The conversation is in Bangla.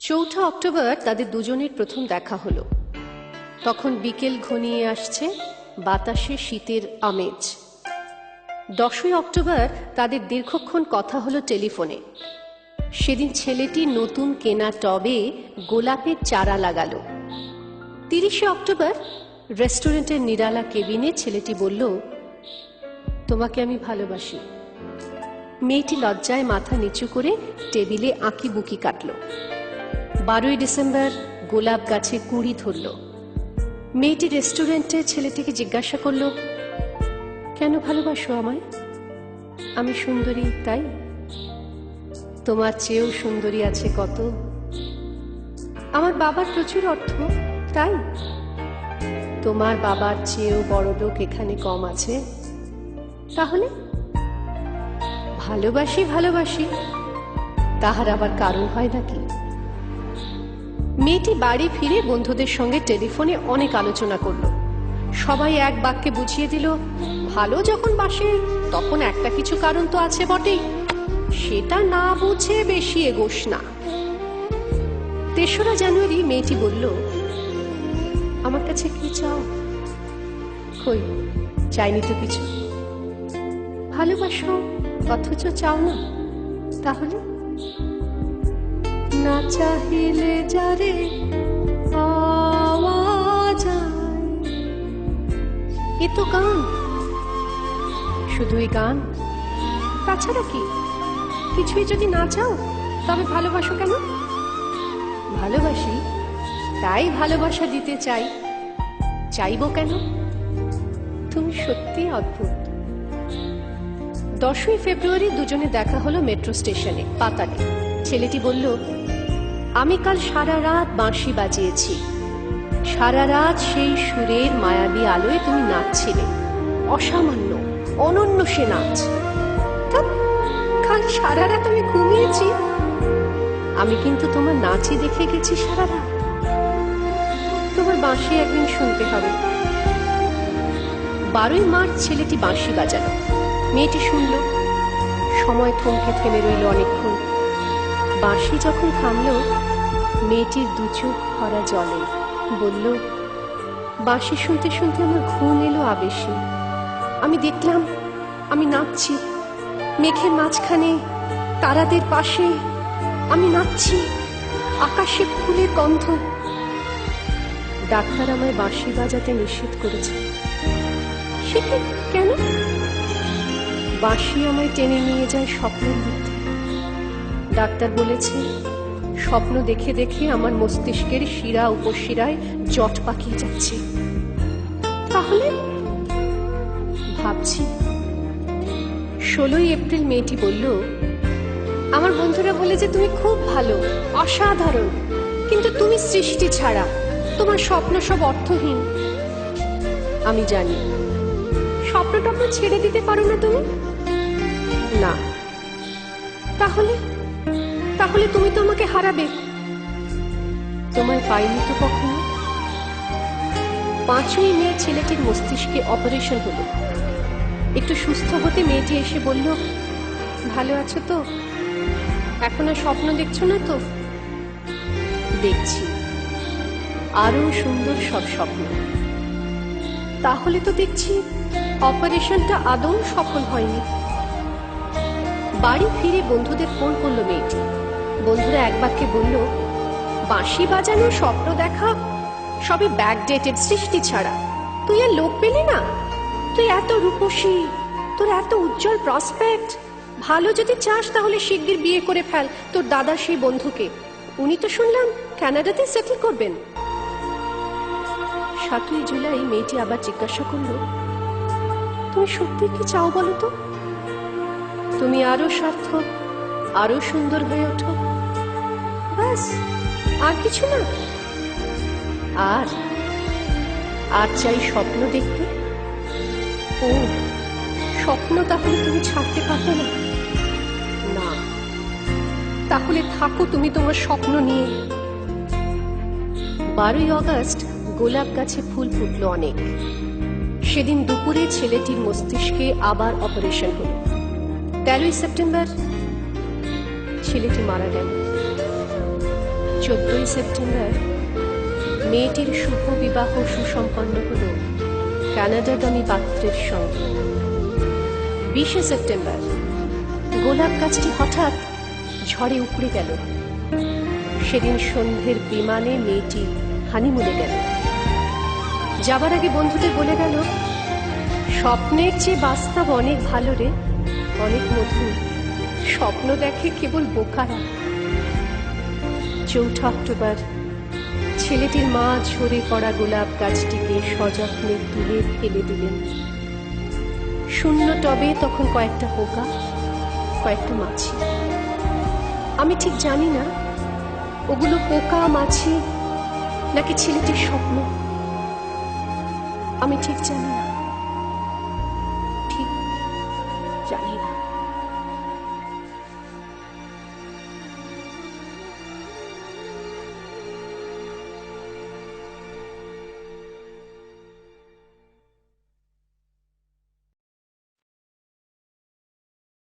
চৌঠা অক্টোবর তাদের দুজনের প্রথম দেখা হলো। তখন বিকেল ঘনিয়ে আসছে, বাতাসে শীতের আমেজ। 10ই অক্টোবর তাদের দীর্ঘক্ষণ কথা হলো টেলিফোনে। সেদিন ছেলেটি নতুন কেনা টবে গোলাপের চারা লাগালো। 30শে অক্টোবর রেস্টুরেন্টের নিরালা কেবিনে ছেলেটি বলল, তোমাকে আমি ভালোবাসি। মেয়েটি লজ্জায় মাথা নিচু করে টেবিলে আঁকি বুকি কাটল। 12ই ডিসেম্বর গোলাপ গাছে কুঁড়ি ধরল। মেয়েটি রেস্টুরেন্টে ছেলেটিকে জিজ্ঞাসা করল, কেন ভালোবাসো আমায়? আমি সুন্দরী তাই? তোমার চেয়েও সুন্দরী আছে কত। আমার বাবার প্রচুর অর্থ তাই? তোমার বাবার চেয়েও বড় লোক এখানে কম আছে। তাহলে ভালোবাসি ভালোবাসি, তাহার আবার কারণ হয় নাকি? মেয়েটি বাড়ি ফিরে বন্ধুদের সঙ্গে টেলিফোনে অনেক আলোচনা করলো। সবাই এক বাক্যে বুঝিয়ে দিল, ভালো যখন বাসে তখন একটা কিছু কারণ তো আছে বটেই, সেটা না বুঝে বেশি এগোস না। 3রা জানুয়ারি মেয়েটি বলল, আমার কাছে কি চাও? কই, চাইনি তো কিছু। ভালোবাসো অথচ চাও না, তাহলে? না চাহিলে যারে পাওয়া যায়। এ তো গান, শুধুই গান, তাছাড়া কি? কিছুই যদি না চাও তবে ভালোবাসো কেন? ভালোবাসি তাই ভালোবাসা দিতে চাই, চাইবো কেন? তুমি সত্যি অদ্ভুত। 10ই ফেব্রুয়ারি দুজনে দেখা হলো মেট্রো স্টেশনে পাতালে। ছেলেটি বলল, আমি কাল সারা রাত বাঁশি বাজিয়েছি। সারা রাত সেই সুরের মায়াবী আলোয় তুমি নাচছিলে। অসামান্য অনন্য সে নাচ। কাল সারা রাত আমি ঘুমিয়েছি, আমি কিন্তু তোমার নাচই দেখে গেছি সারা রাত। তোমার বাঁশি একদিন শুনতে হবে। 12ই মার্চ ছেলেটি বাঁশি বাজালো। মেয়েটি শুনল। সময় থমকে থেমে রইল অনেকক্ষণ। বাঁশি যখন থামল, মেয়েটির দু চোখ ভরা জলে। বলল, বাঁশি শুনতে শুনতে আমার ঘুম এলো আবেশে। আমি দেখলাম আমি নাচছি মেঘের মাঝখানে, তারাদের পাশে। আমি নাচছি, আকাশে ফুলের গন্ধ। ডাক্তার আমায় বাঁশি বাজাতে নিষেধ করেছে। সেটা কেন? বাঁশি আমায় টেনে নিয়ে যায় স্বপ্নের মধ্যে। ডাক্তার বলেছে, স্বপ্ন দেখে দেখে আমার মস্তিষ্কের শিরা উপশিরায় জট পাকিয়ে যাচ্ছে। তাহলে ভাবছি। 16ই এপ্রিল মেয়েটি বলল, আমার বন্ধুরা বলে যে তুমি খুব ভালো, অসাধারণ, কিন্তু তুমি সৃষ্টি ছাড়া, তোমার স্বপ্ন সব অর্থহীন। আমি জানি। স্বপ্ন টপ্ন ছেড়ে দিতে পারো না তুমি? না। তাহলে তুমি তো আমাকে হারাবে। তোমায় পাইনি তো কখনো। 5ই মে ছেলেটির মস্তিষ্কে অপারেশন হলো। একটু সুস্থ হতে মেয়েটি এসে বলল, ভালো আছো তো? এখন আর স্বপ্ন দেখছো না তো? দেখছি, আরো সুন্দর সব স্বপ্ন। তাহলে তো দেখছি অপারেশনটা আদৌ সফল হয়নি। বাড়ি ফিরে বন্ধুদের ফোন করলো মেয়েটি। বন্ধুরা এক বাক্যে বলল, বাঁশি বাজানো, স্বপ্ন দেখা সবই ব্যাকডেটেড, সৃষ্টি ছাড়া। তুই আর লোক পেলি না? তুই এত রূপসী, তোর এত উজ্জ্বল প্রসপেক্ট। ভালো যদি চাস তাহলে শিগগির বিয়ে করে ফেল তোর দাদা সেই বন্ধুকে। উনি তো শুনলাম কানাডাতে সেটেল করবেন। 7ই জুলাই মেয়েটি আবার জিজ্ঞাসা করল, তুমি সত্যি কি চাও বলো তো? তুমি আরো সার্থক, আরো সুন্দর হয়ে ওঠো, ব্যাস, আর কিছু না। আর চাই স্বপ্ন দেখতে। ও স্বপ্ন তাহলে তুমি ছাড়তে পারবে না? না। তাহলে থাকো তুমি তোমার স্বপ্ন নিয়ে। 12ই অগস্ট গোলাপ গাছে ফুল ফুটলো অনেক। সেদিন দুপুরে ছেলেটির মস্তিষ্কে আবার অপারেশন হল। 13ই সেপ্টেম্বর ছেলেটি মারা গেল। 14ই সেপ্টেম্বর মেয়েটির শুভ বিবাহ সুসম্পন্ন হল কানাডাগামী পাত্রের সঙ্গে। 20শে সেপ্টেম্বর গোলাপ গাছটি হঠাৎ ঝড়ে উপড়ে গেল। সেদিন সন্ধ্যের বিমানে মেয়েটি হানিমুনে গেল। যাবার আগে বন্ধুদের বলে গেল, স্বপ্নের চেয়ে বাস্তব অনেক ভালো রে, অনেক মধুর। স্বপ্ন দেখে কেবল বোকারা। 4 অক্টোবর ছেলেটির মা ঝরে পড়া গোলাপ গাছটিকে সযত্নে তুলে ফেলে দিলেন। শূন্য টবে তখন কয়েকটা পোকা, কয়েকটা মাছি। আমি ঠিক জানি না ওগুলো পোকা মাছি নাকি ছেলেটির স্বপ্ন, আমি ঠিক জানি না।